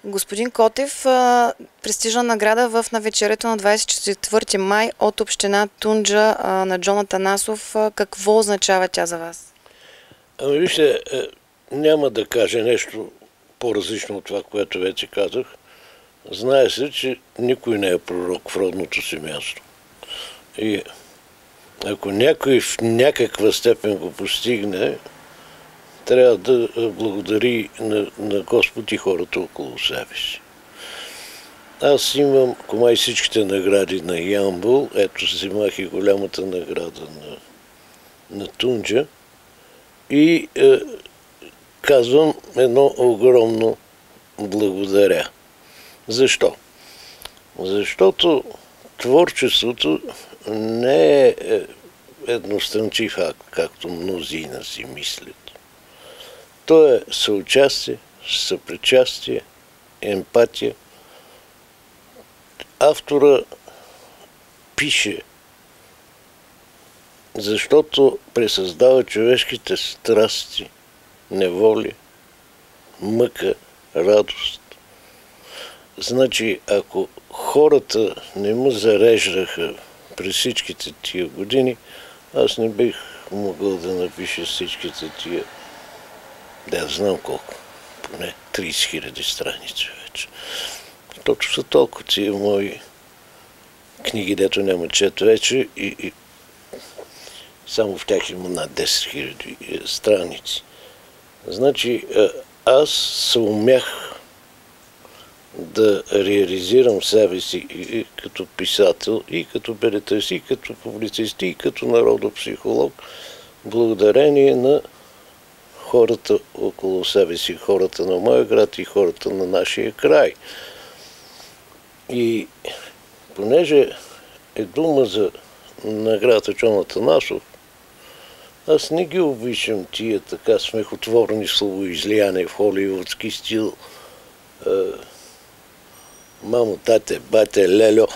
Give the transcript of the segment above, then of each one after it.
Господин Котев, престижна награда в навечерието на 24 май от община Тунджа на Джон Атанасов. Какво означава тя за вас? Ами вижте, няма да кажа нещо по-различно от това, което вече казах. Знае се, че никой не е пророк в родното си място. И ако някой в някаква степен го постигне, трябва да благодари на Господ и хората около себе си. Аз имам комай всичките награди на Ямбол. Ето, взимах и голямата награда на Тунджа. И казвам едно огромно благодаря. Защо? Защото творчеството не е едностранчив акт, както мнозина си мислят. То е съучастие, съпричастие, емпатия. Автора пише, защото пресъздава човешките страсти, неволи, мъка, радост. Значи, ако хората не му зареждаха през всичките тия години, аз не бих могъл да напиша всичките тия, да знам колко, поне 30 000 страници вече. Точно са толкова тия мои книги, дето няма чет вече и само в тях има над 10 000 страници. Значи, аз съумях да реализирам себе си и като писател, и като белетрист, и като публицист, и като народопсихолог, благодарение на хората около себе си, хората на моя град и хората на нашия край. И понеже е дума за наградата Джон Атанасов, аз не ги обичам тия така смехотворни словоизлияния в холивудски стил. Мамо, тате, бате, лелю.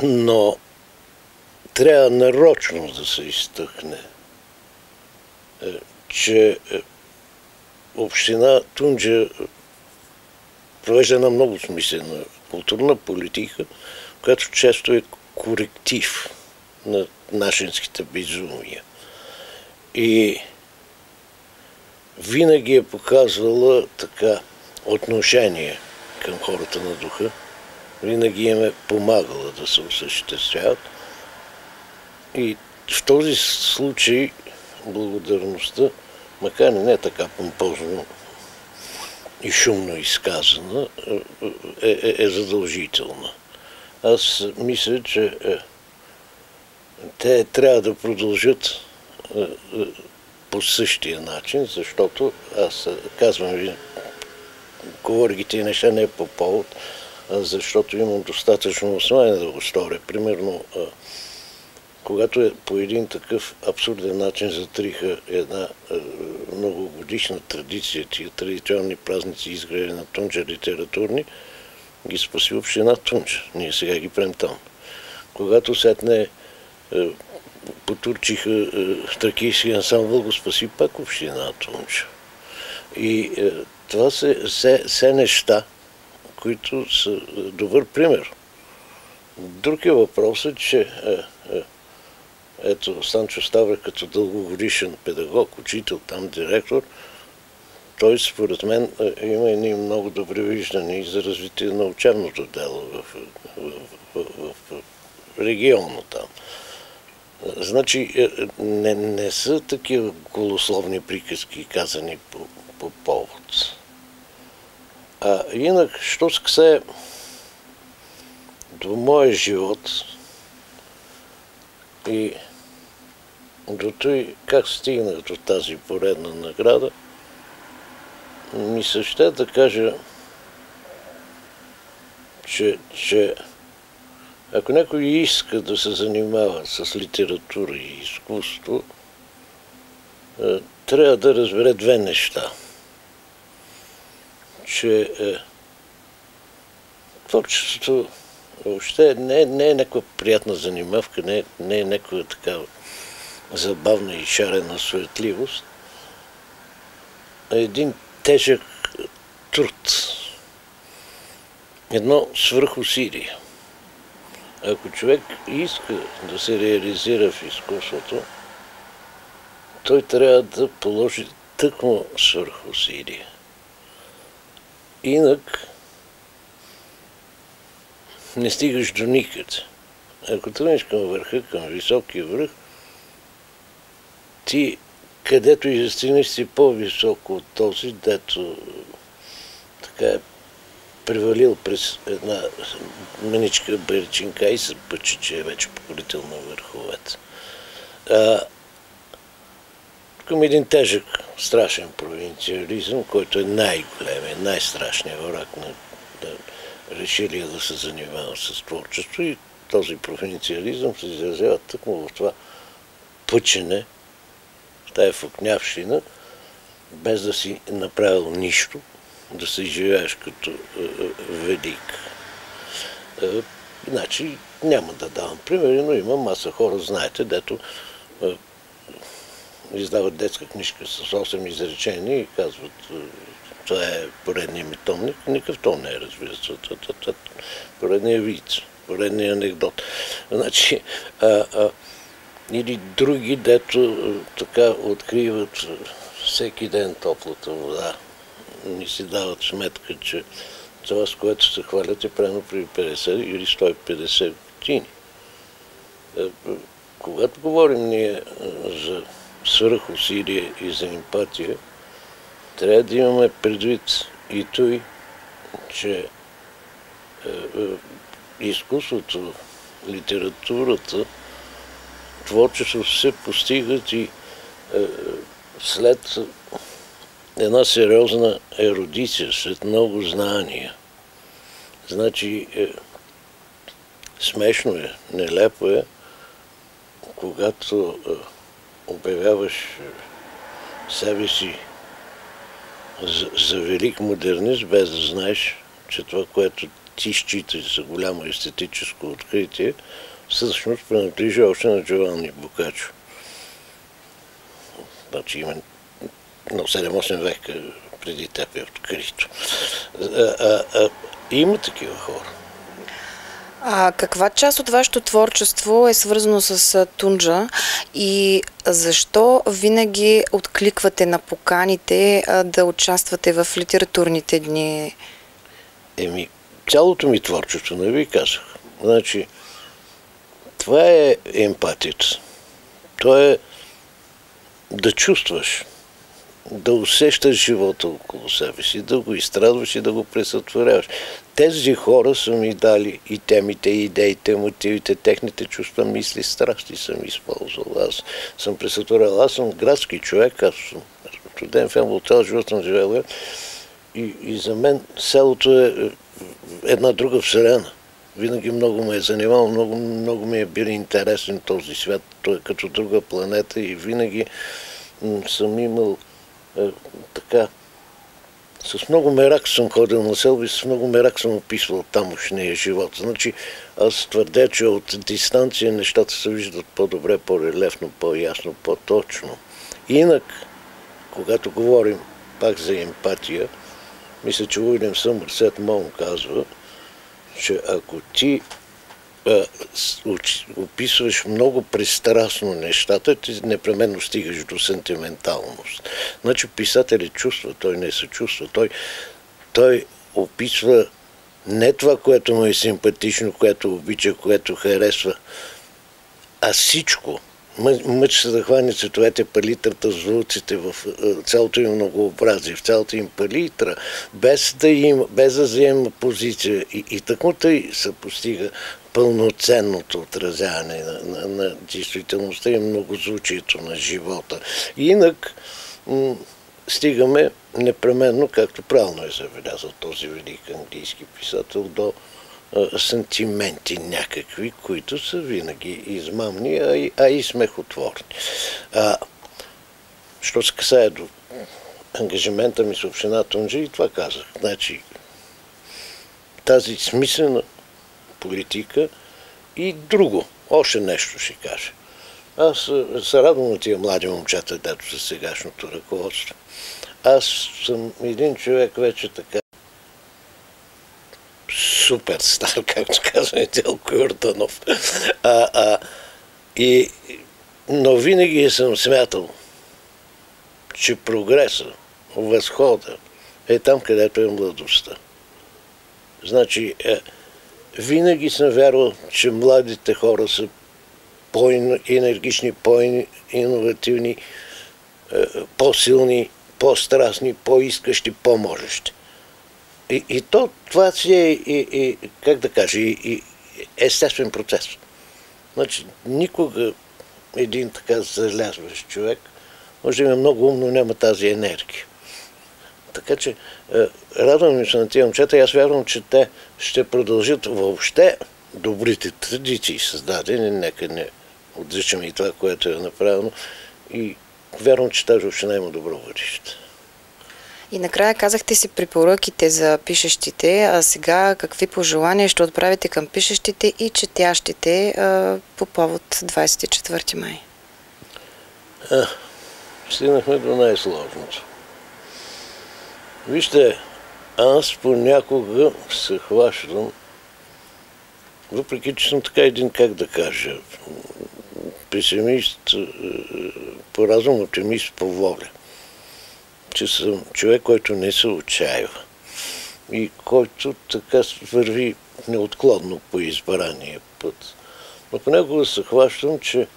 Но трябва нарочно да се изтъкне, че община Тунджа провежда една много смислена културна политика, която често е коректив на нашинските безумия. И винаги е показвала така отношение към хората на духа, винаги им е помагала да се осъществяват. И в този случай благодарността, макар и не така помпозно и шумно изказана, е задължителна. Аз мисля, че те трябва да продължат по същия начин, защото аз казвам ви, говоря ги тези неща не по повод, защото имам достатъчно основание да го сторя. Примерно, когато по един такъв абсурден начин затриха една многогодишна традиция, тия традиционни празници, изгради на Тунджа литературни, ги спаси община Тунджа. Ние сега ги правим там. Когато сетне потурчиха тракийски ансамбъл, го спаси пак община Тунджа. И това са все неща, които са добър пример. Друг е въпросът, че ето Санчо Ставра като дългогодишен педагог, учител, там директор, той според мен има едни много добри виждания за развитие на учебното дело в региона там. Значи не са такива голословни приказки казани по повод. А инак, що се касае до моя живот и до той как стигнах до тази поредна награда, ми се ще да кажа, че ако някой иска да се занимава с литература и изкуство, трябва да разбере две неща. Че творчеството въобще не е някаква приятна занимавка, не е някаква такава забавна и шарена суетливост, а един тежък труд. Едно свръхусилие. Ако човек иска да се реализира в изкуството, той трябва да положи тъкмо свръхусилие. Инак не стигаш до никъде. Ако тръгнеш към върха, към високия връх, ти, където и застигнеш, си по-високо от този, дето така е превалил през една мъничка баричинка и се пъчи, че е вече покорител на върховете. Към един тежък, страшен провинциализъм, който е най-големият, най-страшният враг на решили да се занимават с творчество, и този провинциализъм се изразява тъкмо в това пъчене, в тая фукнявщина, без да си направил нищо, да се изживееш като велик. Значи няма да давам примери, но има маса хора, знаете, дето издават детска книжка с 8 изречения и казват: това е поредният ми томник. Никакъв том не е, разбира се. Поредният виц, поредният анекдот. Значи, или други, дето така откриват всеки ден топлата вода, не си дават сметка, че това, с което се хвалят, е правено при 50 или 150 години. Когато говорим ние за свръхусилие и за емпатия, трябва да имаме предвид и той, че изкуството, литературата, творчеството се постигат и след една сериозна ерудиция, след много знания. Значи, смешно е, нелепо е, когато обявяваш себе си за велик модернист, без да знаеш, че това, което ти считаш за голямо естетическо откритие, всъщност принадлежи още на Джованни Бокаччо. Значи има на 7-8 века преди теб е открито. Има такива хора. Каква част от вашето творчество е свързано с Тунджа и защо винаги откликвате на поканите да участвате в литературните дни? Цялото ми творчество, не ви казах. Значи, това е емпатията. То е да чувстваш, да усещаш живота около себе си, да го изстрадваш и да го пресътворяваш. Тези хора са ми дали и темите, и идеите, мотивите, техните чувства, мисли, страсти съм използвал. Аз съм пресътворял. Аз съм градски човек, аз съм студент в Ямбол, цял живот съм живел. И за мен селото е една друга вселена. Винаги много ме е занимавал, много ми е бил интересен този свят. Той е като друга планета и винаги съм имал така, с много мерак съм ходил на село и с много мерак съм описвал тамошния живот. Значи аз твърдя, че от дистанция нещата се виждат по-добре, по-релефно, по-ясно, по-точно. Инак, когато говорим пак за емпатия, мисля, че Уилям Съмърсет Моун казва, че ако ти описваш много пристрастно нещата, ти непременно стигаш до сентименталност. Значи писателят чувства, той не се чувства. Той описва не това, което му е симпатично, което обича, което харесва, а всичко. Мъч се да хване цветовете, палитрата, звуците в цялото им многообразие, в цялата им палитра, без да взема позиция. И тъкмо тъй се постига пълноценното отразяване на действителността и многозвучието на живота. Инак стигаме непременно, както правилно е забелязал този велик английски писател, до сантименти някакви, които са винаги измамни, а и смехотворни. Що се касае до ангажимента ми с община Тунджа, и това казах. Значи, тази смислена политика и друго, още нещо ще кажа. Аз се радвам на тия млади момчета, дето са сегашното ръководство. Аз съм един човек вече така суперстар, както казва Неделко Йорданов. Но винаги съм смятал, че прогреса, възхода е там, където е младостта. Значи, винаги съм вярвал, че младите хора са по-енергични, по-иновативни, по-силни, по-страстни, по-искащи, по-можещи. И това си е, как да кажа, и естествен процес. Значи, никога един така залязващ човек може да е много умно, няма тази енергия. Така че радвам се на тия момчета и аз вярвам, че те ще продължат въобще добрите традиции създадени, нека не отричаме и това, което е направено, и вярвам, че тази община има добро бъдеще. И накрая казахте си препоръките за пишещите, а сега какви пожелания ще отправите към пишещите и четящите по повод 24 май? Стигнахме до най-сложното. Вижте, аз понякога се хващам, въпреки че съм така един, как да кажа, песимист по разум, оптимист по воля. Че съм човек, който не се отчаива и който така върви неотклонно по избрания път. Но понякога се хващам, че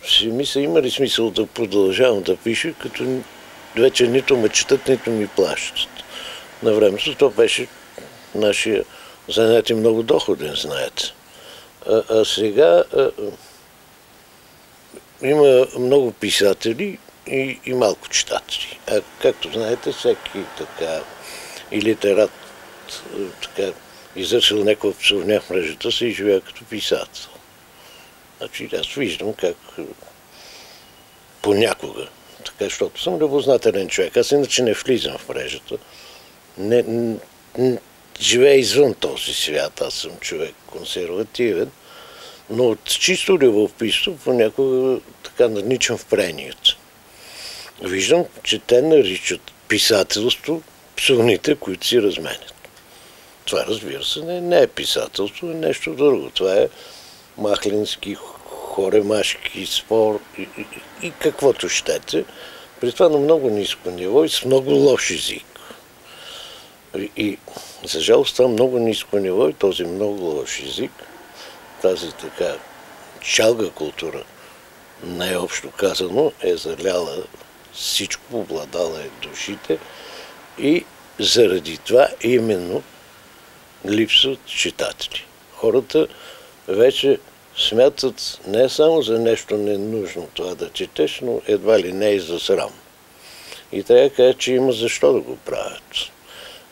си мисля, има ли смисъл да продължавам да пиша, като вече нито ме четат, нито ми плащат. На времето това беше нашия занятие много доходен, знаете. А сега има много писатели и малко читатели. А както знаете, всеки така и литерат така изършил някаква псовня в мрежата се и живее като писател. Значи аз виждам как понякога, така, защото съм любознателен човек, аз иначе не влизам в мрежата, не живея извън този свят, аз съм човек консервативен, но от чисто любопитство понякога така надничам в пренията. Виждам, че те наричат писателство псовните, които си разменят. Това, разбира се, не е писателство, е нещо друго. Това е махлински, хоремашки спор и каквото щете. При това на много ниско ниво и с много лош език. И за жалост това много ниско ниво и този много лош език, тази така чалга култура, най-общо казано, е заляла всичко, обладала е душите и заради това именно липсват читатели. Хората вече смятат не само за нещо ненужно това да четеш, но едва ли не и за срам. И трябва да кажа, че има защо да го правят.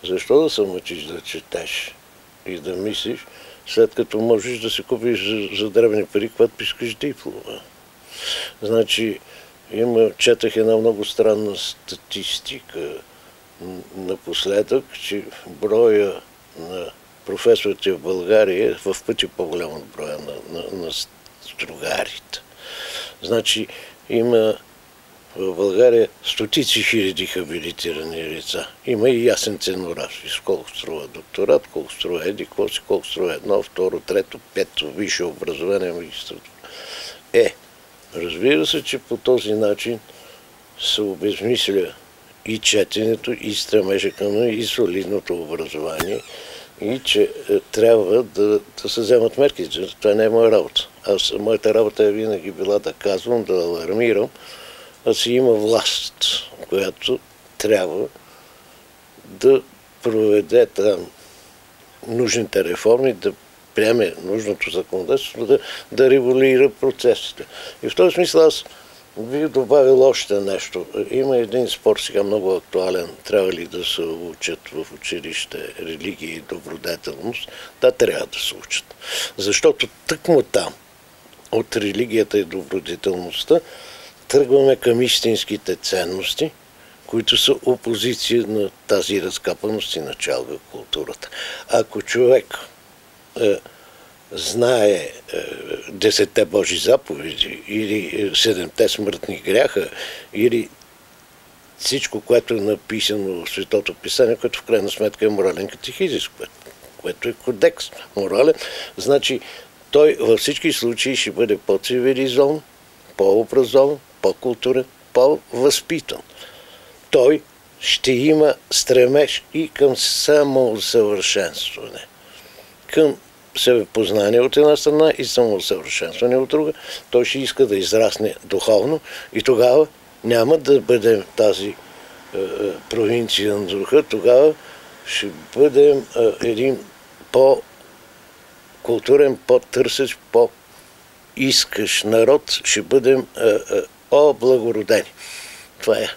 Защо да се мъчиш да четеш и да мислиш, след като можеш да си купиш за дребни пари, когато искаш диплома. Значи, четах една много странна статистика напоследък, че броя на професорите в България е в пъти по-голям от броя на стругарите. Значи, има в България стотици хиляди хабилитирани лица. Има и ясен ценораж. Колко струва докторат, колко струва еди, колко струва едно, второ, трето, пето, висше образование, магистратура. Разбира се, че по този начин се обезмисля и четенето, и стремежа към и солидното образование, и че трябва да се вземат мерки. Това не е моя работа. Моята работа е винаги била да казвам, да алармирам, а си има власт, която трябва да проведе там нужните реформи, да приеме нужното законодателство, да регулира процесите. И в този смисъл аз бих добавил още нещо. Има един спор сега много актуален. Трябва ли да се учат в училище религия и добродетелност? Да, трябва да се учат. Защото тъкмо там, от религията и добродетелността, тръгваме към истинските ценности, които са опозиция на тази разкапаност и на чалга културата. Ако човек знае 10 Божи заповеди или 7 смъртни гряха или всичко, което е написано в Светото Писание, което в крайна сметка е морален катехизис, което е кодекс морален. Значи той във всички случаи ще бъде по-цивилизован, по-образован, по-културен, по-възпитан. Той ще има стремеж и към самоусъвършенстване, към себепознание от една страна и самоусъвършенстване от друга. Той ще иска да израсне духовно и тогава няма да бъдем тази провинция на духа, тогава ще бъдем един по-културен, по-търсещ, по-искащ народ, ще бъдем облагородени. Това е.